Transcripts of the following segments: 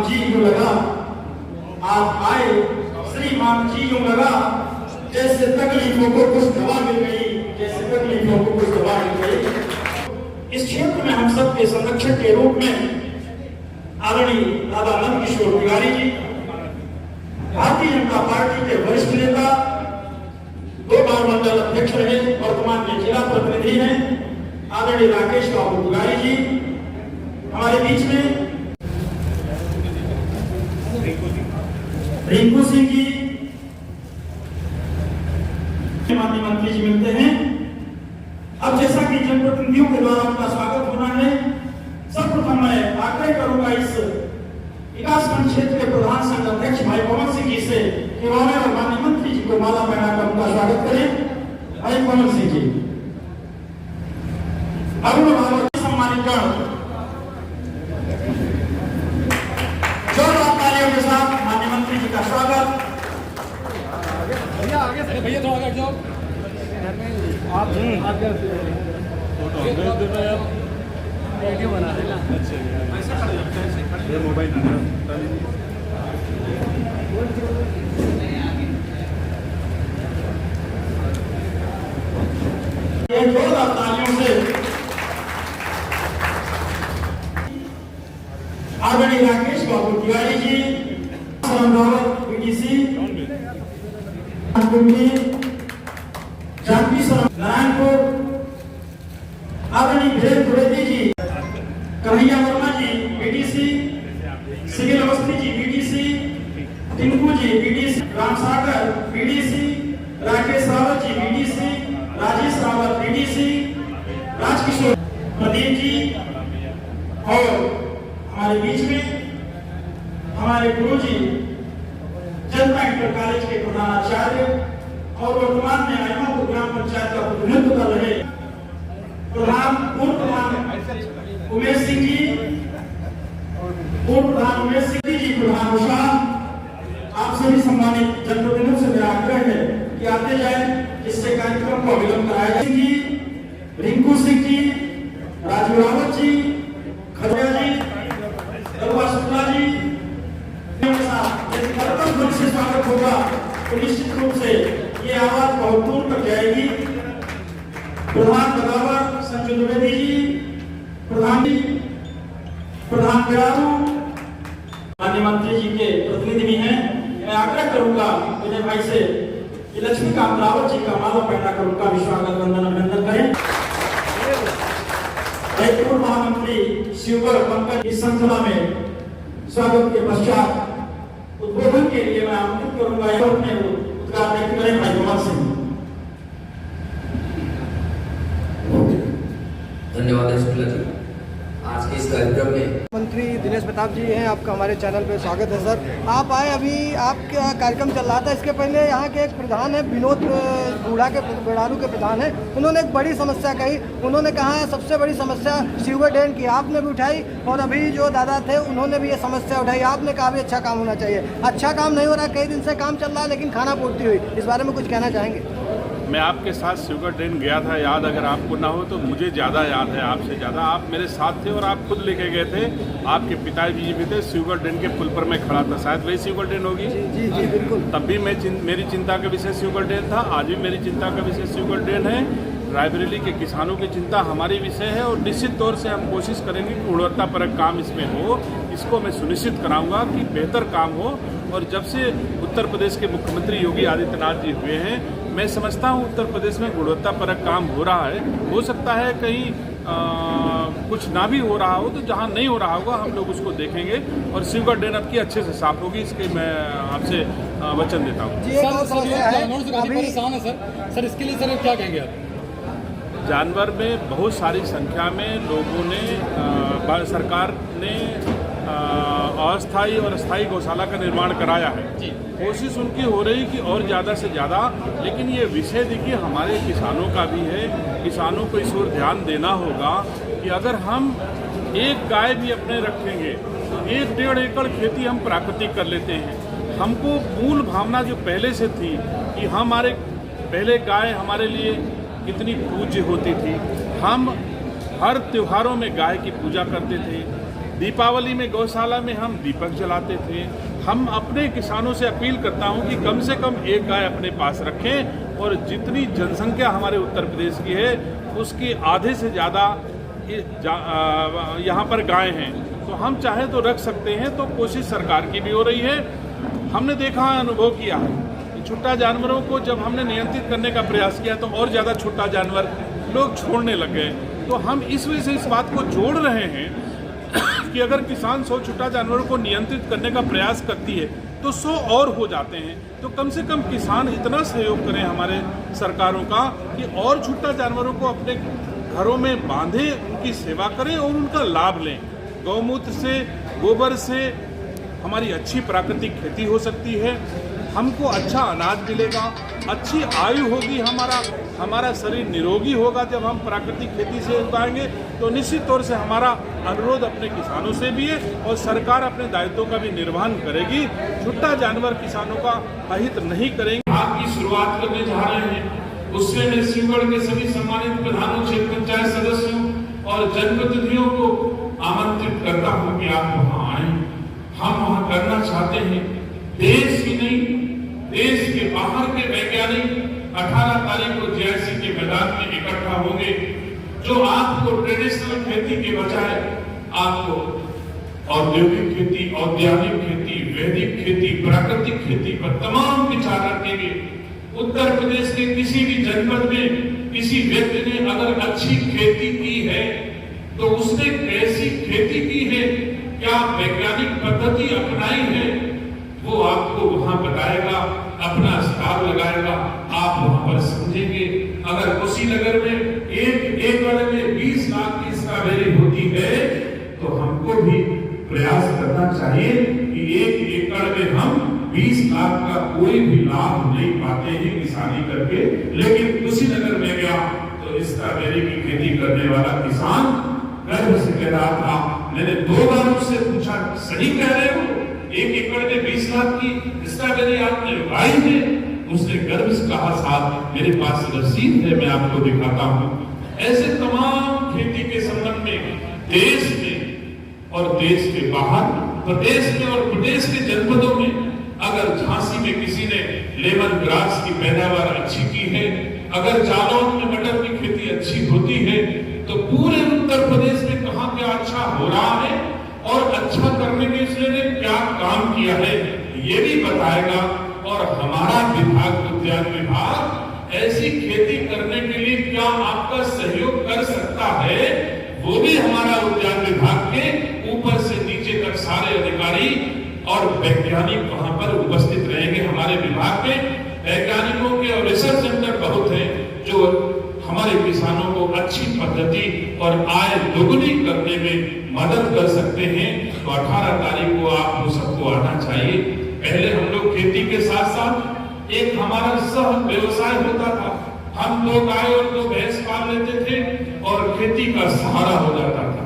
जी यूं लगा, आप आए श्रीमान जी यूं लगा, जैसे तकलीफों को कुछ दवा मिल गई, जैसे तकलीफों को कुछ दवा मिल गई। इस क्षेत्र में हम सबके संरक्षक के रूप में आदरणीय दादा नंद किशोर तिवारी जी, भारतीय जनता पार्टी के वरिष्ठ नेता, 2 बार मंडल अध्यक्ष रहे, वर्तमान में जिला प्रतिनिधि हैं, आदरणीय राकेश बाबू तिवारी जी हमारे बीच में, रिंकू सिंह जी, माननीय मंत्री जी मिलते हैं। अब जैसा कि जनप्रतिनिधियों के द्वारा उनका स्वागत होना है, सर्वप्रथम मैं आग्रह करूंगा इस विकासखंड क्षेत्र के प्रधान संघ अध्यक्ष भाई पवन सिंह जी से कि और माननीय मंत्री जी को माला पहनाकर उनका स्वागत करें। भाई पवन सिंह जी, अरुण भागवत सम्मानित गण, जोरदार तालियों के साथ माननीय मंत्री जी का स्वागत। भैया आगे से, भैया थोड़ा आगे जाओ। आप वीडियो बना देना। अच्छा, मोबाइल जोरदार तालियों से आदरणीय राकेश बाबू तिवारी जी, बीटीसी जानकी नारायणपुर, आदरणीय धीरेन्द्र द्विवेदी जी, कन्हैया वर्मा जी BTC, civil Awasthi ji BTC, Tinku जी BTC, Ram Sagar BTC, Rakesh Rawat ji BTC, Rajesh Rawat BTC, Rajkishore Pradeep ji, और हमारे बीच में हमारे गुरु जी जनता इंटर कॉलेज के प्रधानाचार्य और वर्तमान में आयमापुर ग्राम पंचायत का प्रतिनिधित्व कर रहे पूर्व प्रधान उमेश सिंह जी, पूर्व प्रधान उमेश सिंह जी, प्रधान उषा, आप सभी सम्मानित जनप्रतिनिधियों से मेरा आग्रह है कि आते जाए, इससे कार्यक्रम को अविलंब कराया जाए। जी, रिंकू सिंह जी, राजू रावत जी, खजरिया जी, रघुआ शुक्ला जी, से स्वागत होगा तो निश्चित रूप से ये आवाज बहुत दूर तक जाएगी। प्रधान बदावर संजय द्विवेदी जी, प्रधान बिरारू, माननीय मंत्री जी के प्रतिनिधि भी हैं। मैं आग्रह करूंगा विजय भाई से कि लक्ष्मीकांत रावत जी का माला पहनाकर उनका भी स्वागत वंदन अभिनंदन करें। पूर्व महामंत्री शिवगर पंकज इस श्रृंखला में स्वागत के पश्चात उद्बोधन के लिए मैं आमंत्रित करूंगा अपने उद्घाटन करें भाई पवन सिंह। धन्यवाद शुक्ला जी। आज के इस कार्यक्रम में मंत्री दिनेश प्रताप जी हैं, आपका हमारे चैनल पे स्वागत है सर। आप आए, अभी आपका कार्यक्रम चल रहा था, इसके पहले यहाँ के एक प्रधान है विनोद बूढ़ा के बेड़ारू के प्रधान है, उन्होंने एक बड़ी समस्या कही। उन्होंने कहा सबसे बड़ी समस्या सीवर ड्रेन की आपने भी उठाई, और अभी जो दादा थे उन्होंने भी ये समस्या उठाई। आपने कहा भी अच्छा काम होना चाहिए, अच्छा काम नहीं हो रहा, कई दिन से काम चल रहा है लेकिन खाना पूर्ति हुई, इस बारे में कुछ कहना चाहेंगे? मैं आपके साथ सीवर ड्रेन गया था, याद अगर आपको ना हो तो मुझे ज़्यादा याद है आपसे ज़्यादा। आप मेरे साथ थे और आप खुद लेके गए थे, आपके पिताजी जी भी थे। सीवर ड्रेन के पुल पर मैं खड़ा था, शायद वही सीवर ड्रेन होगी। जी जी बिल्कुल। तब भी मेरी चिंता का विषय सीवर ड्रेन था, आज भी मेरी चिंता का विषय सीवर ड्रेन है। रायबरेली के किसानों की चिंता हमारी विषय है, और निश्चित तौर से हम कोशिश करेंगे कि गुणवत्तापरक काम इसमें हो। इसको मैं सुनिश्चित कराऊंगा कि बेहतर काम हो। और जब से उत्तर प्रदेश के मुख्यमंत्री योगी आदित्यनाथ जी हुए हैं, मैं समझता हूँ उत्तर प्रदेश में गुणवत्तापरक काम हो रहा है। हो सकता है कहीं कुछ ना भी हो रहा हो, तो जहाँ नहीं हो रहा होगा हम लोग उसको देखेंगे, और सीवर ड्रेन अब की अच्छे से साफ होगी, इसके मैं आपसे वचन देता हूँ। सर इसके लिए सर क्या कहेंगे आप? जानवर में बहुत सारी संख्या में लोगों ने भारत सरकार ने अस्थायी और स्थायी गौशाला का निर्माण कराया है। कोशिश उनकी हो रही कि और ज़्यादा से ज़्यादा, लेकिन ये विषय देखिए हमारे किसानों का भी है। किसानों को इस ओर ध्यान देना होगा कि अगर हम एक गाय भी अपने रखेंगे तो 1-1.5 एकड़ खेती हम प्राकृतिक कर लेते हैं। हमको मूल भावना जो पहले से थी कि हमारे पहले गाय हमारे लिए कितनी पूज्य होती थी, हम हर त्योहारों में गाय की पूजा करते थे, दीपावली में गौशाला में हम दीपक जलाते थे। हम अपने किसानों से अपील करता हूं कि कम से कम एक गाय अपने पास रखें और जितनी जनसंख्या हमारे उत्तर प्रदेश की है उसकी आधे से ज़्यादा यहाँ पर गाय हैं, तो हम चाहे तो रख सकते हैं। तो कोशिश सरकार की भी हो रही है। हमने देखा है, अनुभव किया है कि छुट्टा जानवरों को जब हमने नियंत्रित करने का प्रयास किया तो और ज़्यादा छुट्टा जानवर लोग छोड़ने लग गए। तो हम इस वजह से इस बात को जोड़ रहे हैं कि अगर किसान 100 छुट्टा जानवरों को नियंत्रित करने का प्रयास करती है तो 100 और हो जाते हैं। तो कम से कम किसान इतना सहयोग करें हमारे सरकारों का कि और छुट्टा जानवरों को अपने घरों में बांधे, उनकी सेवा करें और उनका लाभ लें। गौमूत्र से, गोबर से हमारी अच्छी प्राकृतिक खेती हो सकती है, हमको अच्छा अनाज मिलेगा, अच्छी आयु होगी, हमारा शरीर निरोगी होगा। जब हम प्राकृतिक खेती से उगाएंगे तो निश्चित तौर से हमारा अनुरोध अपने किसानों से भी है और सरकार अपने दायित्वों का भी निर्वहन करेगी। छुट्टा जानवर किसानों का अहित नहीं करेंगे। आपकी शुरुआत करने जा रहे हैं, उससे मैं शिवगढ़ के सभी सम्मानित प्रधानों, क्षेत्र पंचायत सदस्यों और जनप्रतिनिधियों को आमंत्रित करता हूँ कि आप वहाँ आए। हम वहाँ करना चाहते हैं। देश ही नहीं, देश के बाहर के वैज्ञानिक 18 तारीख को जीआईसी के मैदान में इकट्ठा होंगे, जो आपको ट्रेडिशनल खेती के बजाय आपको औद्योगिक खेती, औद्यानिक खेती, वैदिक खेती, प्राकृतिक खेती पर तमाम विचार रखेंगे। उत्तर प्रदेश के किसी भी जनपद में किसी व्यक्ति ने अगर अच्छी खेती की है तो उसने कैसी खेती की है, क्या वैज्ञानिक पद्धति अपनाई है, वो आपको वहां बताएगा, अपना स्टाल लगाएगा, आप वहां पर समझेंगे। अगर कुशीनगर में एक एकड़ में 20 लाख की स्ट्रॉबेरी होती है तो हमको भी प्रयास करना चाहिए कि एक एकड़ में हम 20 लाख का कोई भी लाभ नहीं पाते हैं किसानी करके, लेकिन कुशीनगर में गया तो स्ट्रॉबेरी की खेती करने वाला किसान गर्व से कह रहा था। मैंने 2 बार उससे पूछा, सही कह रहे हो, एक एकड़ में 20 लाख की स्ट्रॉबेरी आपने उगाई है? उसने गर्व से कहा, साहब मेरे पास रसीद है, मैं आपको दिखाता हूं। ऐसे तमाम खेती के संबंध में देश में और देश के बाहर, प्रदेश में और प्रदेश के जनपदों में, अगर झांसी में किसी ने लेमन ग्रास की पैदावार अच्छी की है, अगर जालौन में मटर की खेती अच्छी होती है, तो पूरे उत्तर प्रदेश में कहां क्या अच्छा हो रहा है और अच्छा करने के लिए क्या काम किया है, ये भी बताएगा। और हमारा विभाग, उद्यान विभाग, ऐसी खेती करने के लिए क्या आपका सहयोग कर सकता है, वो भी हमारा उद्यान विभाग के ऊपर से नीचे तक सारे अधिकारी और वैज्ञानिक वहां पर उपस्थित रहेंगे। हमारे विभाग में वैज्ञानिकों के और रिसर्च सेंटर बहुत हैं जो हमारे किसानों को अच्छी पद्धति और आय दोगुनी करने में मदद कर सकते हैं। तो 18 तारीख को आपको सबको आना चाहिए। पहले हम लोग खेती के साथ साथ एक हमारा सह व्यवसाय होता था। हम 2 गाय और 2 भैंस पाल लेते थे और खेती का सहारा हो जाता था।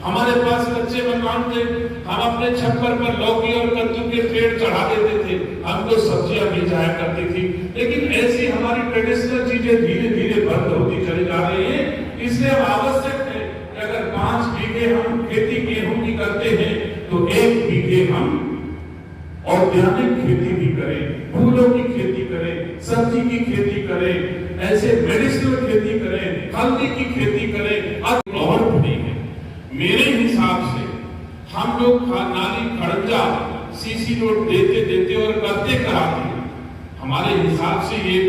हमारे पास कच्चे मकान थे, हम अपने छप्पर पर लौकी और कद्दू के पेड़ चढ़ा देते थे, हमको सब्जियां मिल जाया करती थी। लेकिन ऐसी हमारी ट्रेडिशनल चीजें धीरे धीरे बंद होती चली जा रही है। इसलिए आवश्यक है कि अगर 5 बीघे हम खेती गेहूं की करते हैं तो 1 बीघे हम औद्यानिक खेती भी करें, फूलों की खेती करें, सब्जी की खेती करें, ऐसे मेडिसिनल खेती करें, हल्दी की खेती करें। और नहीं है मेरे हिसाब से हम लोग नाली खड़ंजा सीसी रोड देते देते और करते कराते, हमारे हिसाब से ये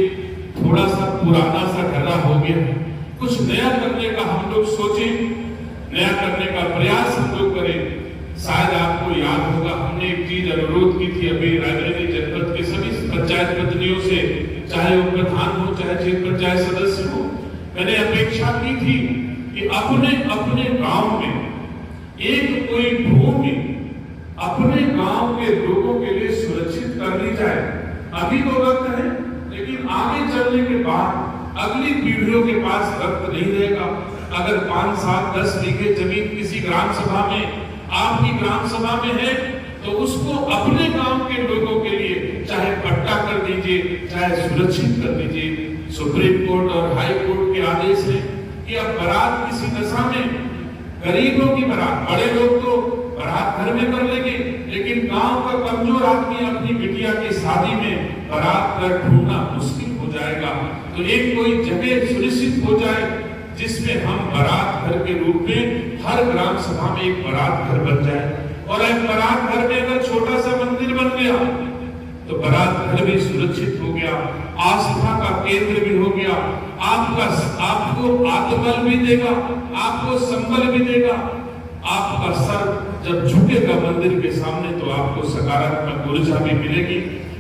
थोड़ा सा पुराना सा ढर्रा हो गया। कुछ नया करने का हम लोग सोचें, नया करने का प्रयास हम लोग करें। शायद आपको याद होगा, हमने एक चीज अनुरोध की थी अभी रायबरेली जनपद के सभी पंचायत प्रतिनिधियों से, चाहे वो प्रधान हो चाहे क्षेत्र पंचायत सदस्य हो। मैंने अपेक्षा की थी कि अपने अपने गांव में एक कोई भूमि अपने गांव के लोगों के लिए सुरक्षित कर ली जाए। अभी तो वक्त है, लेकिन आगे चलने के बाद अगली पीढ़ियों के पास वक्त नहीं रहेगा। अगर 5, 7, 10 बीघे जमीन किसी ग्राम सभा में, आपकी ग्राम सभा में है, तो उसको अपने गांव के लोगों के लिए चाहे पट्टा कर दीजिए, चाहे सुरक्षित कर दीजिए। सुप्रीम कोर्ट और हाई कोर्ट के आदेश है कि अब बारात किसी दशा में, गरीबों की बारात, बड़े लोग तो बारात घर में कर लेंगे, लेकिन गांव का कमजोर आदमी अपनी बिटिया की शादी में बारात घर ढूंढना मुश्किल हो जाएगा। तो एक कोई जगह सुनिश्चित हो जाए जिसमें हम बारात घर के रूप में हर ग्राम सभा में एक बारात घर बन जाए, और एक बारात घर में अगर छोटा सा मंदिर बन गया तो बारात घर भी सुरक्षित हो गया, आस्था का केंद्र भी हो गया, आपको आत्मबल भी देगा, आपको संबल भी देगा। आपका सर जब झुकेगा मंदिर के सामने तो आपको सकारात्मक ऊर्जा भी मिलेगी।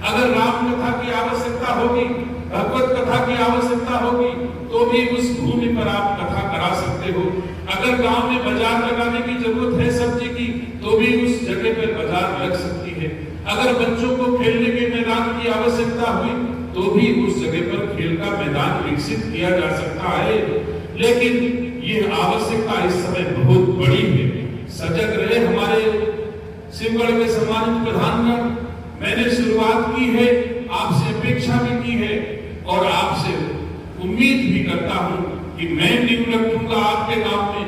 अगर राम कथा की आवश्यकता होगी, भगवत कथा की आवश्यकता होगी, तो भी उस भूमि पर आप कथा करा सकते हो। अगर गांव में बाजार लगाने की जरूरत है सब्जी की, तो भी उस जगह पर बाजार लग सकती है। अगर बच्चों को खेलने के मैदान की आवश्यकता हुई, तो भी उस जगह पर खेल का मैदान विकसित किया जा सकता है। लेकिन ये आवश्यकता इस समय बहुत बड़ी है। सजग रहे हमारे शिवगढ़ के सम्मानित प्रधानगण। मैंने शुरुआत की है, आपसे अपेक्षा भी की है और आपसे उम्मीद भी करता हूं कि मैं नींव रखूंगा आपके गांव में।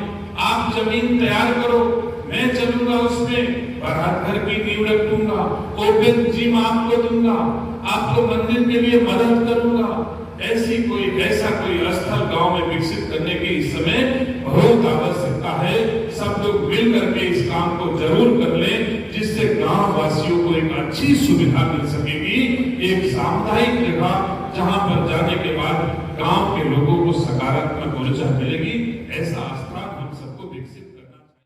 आप जमीन तैयार करो, मैं चलूंगा उसमें, बारात घर की नींव रखूंगा, ओपन जिम आपको दूंगा, आपको मंदिर के लिए मदद करूंगा। ऐसा कोई स्थल गांव में विकसित करने की इस समय बहुत आवश्यकता है। सब लोग मिल करके इस काम को जरूर कर लें, जिससे गांव वासियों को एक अच्छी सुविधा मिल सकेगी, एक सामुदायिक जगह जहां पर जाने के बाद गांव के लोगों को सकारात्मक ऊर्जा मिलेगी। ऐसा